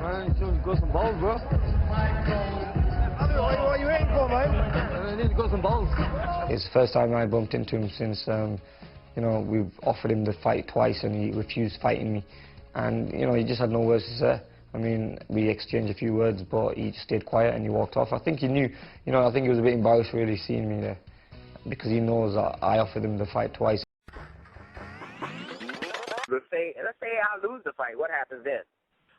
man. He's got some balls, bro. What are you waiting for, man? I need to got some balls. It's the first time I bumped into him since, you know, we've offered him the fight twice and he refused fighting me. And, you know, he just had no words to say. I mean, we exchanged a few words, but he just stayed quiet and he walked off. I think he knew, you know, I think he was a bit embarrassed really seeing me there, because he knows that I offered him the fight twice. Let's say I lose the fight. What happens then?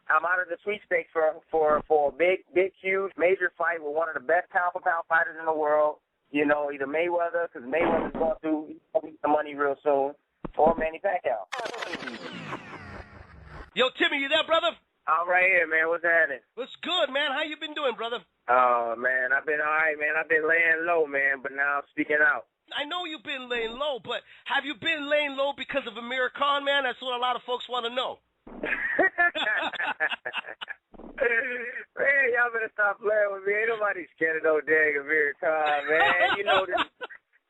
I'm out of the sweepstakes for a big, huge, major fight with one of the best pound-for-pound fighters in the world. You know, either Mayweather, because Mayweather's going to get the money real soon, or Manny Pacquiao. Yo, Timmy, you there, brother? I'm right here, man. What's happening? What's good, man? How you been doing, brother? Oh, man, I've been all right, man. I've been laying low, man, but now I'm speaking out. I know you've been laying low, but have you been laying low because of Amir Khan, man? That's what a lot of folks want to know. Man, y'all better stop playing with me. Ain't nobody scared of no dang Amir Khan, man.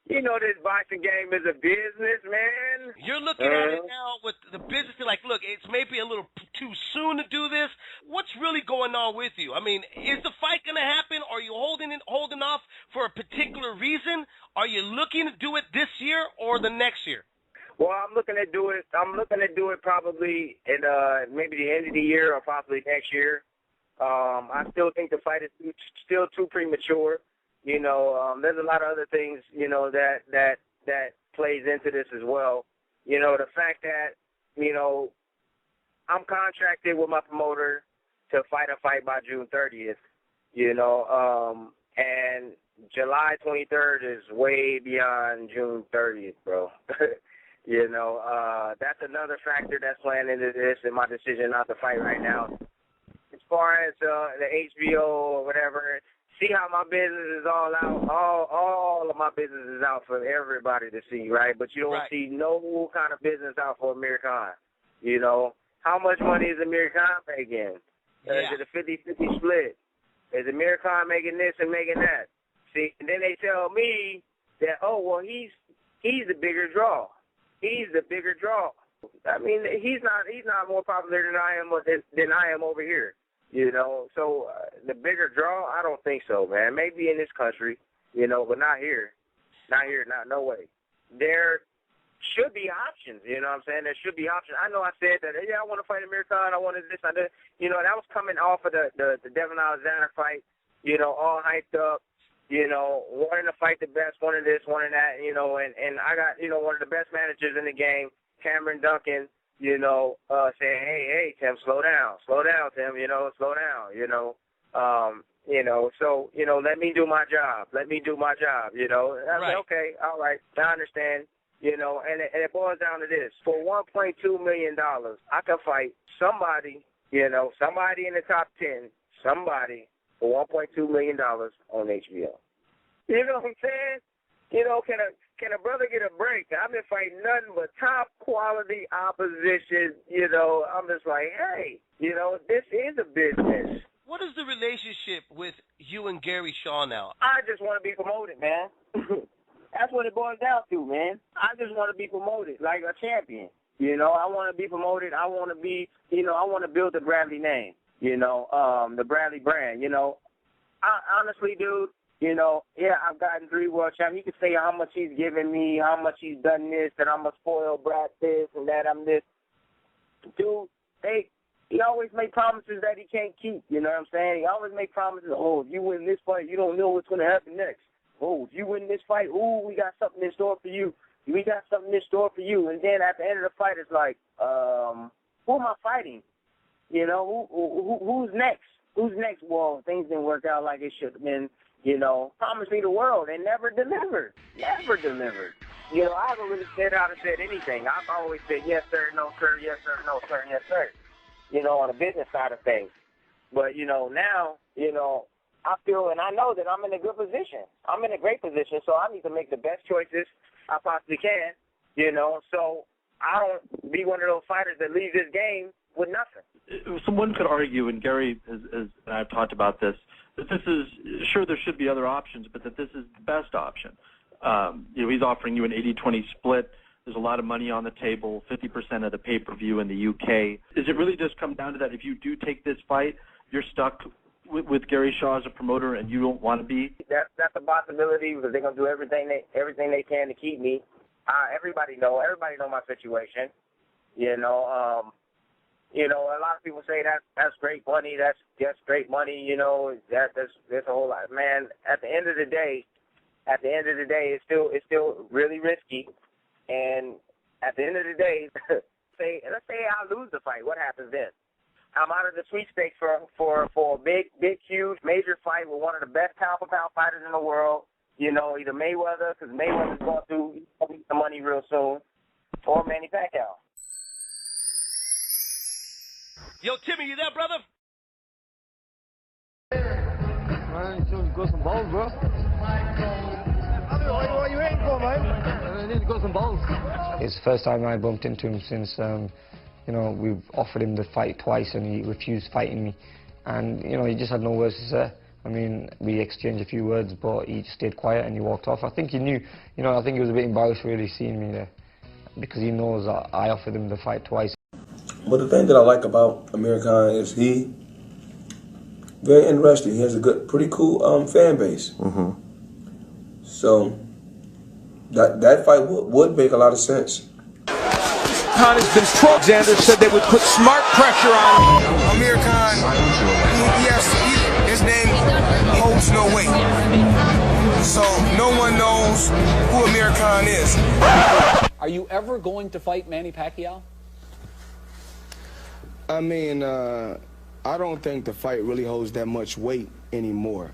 You know this boxing game is a business, man. You're looking at it now with the business. Like, look, it's maybe a little too soon to do this. What's really going on with you? I mean, is the fight going to happen? Are you holding off for a particular reason? Are you looking to do it this year or the next year? Well, I'm looking to do it probably at maybe the end of the year or possibly next year. I still think the fight is still too premature. You know, there's a lot of other things, you know, that plays into this as well. You know, the fact that, you know, I'm contracted with my promoter to fight a fight by June 30th, you know, and July 23rd is way beyond June 30th, bro. You know, that's another factor that's playing into this and my decision not to fight right now. As far as the HBO or whatever, see how my business is all out. All of my business is out for everybody to see, right? But you don't see no kind of business out for Amir Khan. You know, how much money is Amir Khan making? Is it a 50-50 split? Is Amir Khan making this and making that? See, and then they tell me that, oh, well, he's the bigger draw. He's the bigger draw. I mean, he's not more popular than I am over here. You know, so the bigger draw, I don't think so, man. Maybe in this country, you know, but not here. Not here, no way. There should be options, you know what I'm saying? There should be options. I know I said that, yeah, I want to fight Amir Khan, I wanted this, I did. You know, that was coming off of the Devin Alexander fight, you know, all hyped up, you know, wanting to fight the best, wanting this, wanting that, you know, and I got, you know, one of the best managers in the game, Cameron Duncan, you know, saying, hey, Tim, slow down, Tim, you know, slow down, you know, so, you know, let me do my job, you know. And I said, okay, all right, I understand, you know, and it boils down to this. For $1.2 million, I can fight somebody, you know, somebody in the top 10, somebody for $1.2 million on HBO. You know what I'm saying? You know, can a brother get a break? I've been fighting nothing but top quality opposition. You know, I'm just like, hey, you know, this is a business. What is the relationship with you and Gary Shaw now? I just want to be promoted, man. That's what it boils down to, man. I just want to be promoted like a champion. You know, I want to be promoted. I want to be, you know, I want to build the Bradley name, you know, the Bradley brand, you know. Honestly, dude, you know, yeah, I've gotten 3 world champions. He can say how much he's given me, how much he's done this, that I'm a spoiled brat this and that I'm this. Dude, he always make promises that he can't keep, you know what I'm saying? He always make promises, oh, if you win this fight, you don't know what's going to happen next. Oh, if you win this fight, ooh, we got something in store for you. We got something in store for you. And then at the end of the fight, it's like, who am I fighting? You know, who's next? Who's next? Well, things didn't work out like it should have been. You know, promised me the world and never delivered. Never delivered. You know, I haven't really said out and said anything. I've always said yes, sir, no, sir, yes, sir, no, sir, yes, sir. You know, on the business side of things. But, you know, now, you know, I feel and I know that I'm in a good position. I'm in a great position, so I need to make the best choices I possibly can, you know, so I don't be one of those fighters that leave this game with nothing. Someone could argue, and Gary and I've talked about this, that this is, sure there should be other options, but that this is the best option. You know, he's offering you an 80-20 split. There's a lot of money on the table, 50% of the pay-per-view in the UK. Does it really just come down to that? If you do take this fight, you're stuck with Gary Shaw as a promoter, and you don't want to be? That's a possibility because they're gonna do everything they can to keep me. Everybody know my situation. You know, a lot of people say that's great money. That's great money. You know, there's a whole lot. Man, at the end of the day, it's still really risky. And at the end of the day, let's say I lose the fight. What happens then? I'm out of the sweepstakes for a big, huge, major fight with one of the best pound-for-pound fighters in the world. You know, either Mayweather, because Mayweather's going through the money real soon, or Manny Pacquiao. Yo, Timmy, you there, brother? Man, you got some balls, bro. What are you waiting for, man? I need to go some balls. It's the first time I bumped into him since, you know, we've offered him the fight twice and he refused fighting me. And, you know, he just had no words to say. I mean, we exchanged a few words, but he just stayed quiet and he walked off. I think he knew, you know, I think he was a bit embarrassed really seeing me there because he knows that I offered him the fight twice. But the thing that I like about Amir Khan is he very interesting. He has a pretty cool fan base. Mm-hmm. So that fight would make a lot of sense. Khan has been strong. Alexander said they would put smart pressure on Amir Khan. Yes, his name holds no weight. So no one knows who Amir Khan is. Are you ever going to fight Manny Pacquiao? I mean, I don't think the fight really holds that much weight anymore.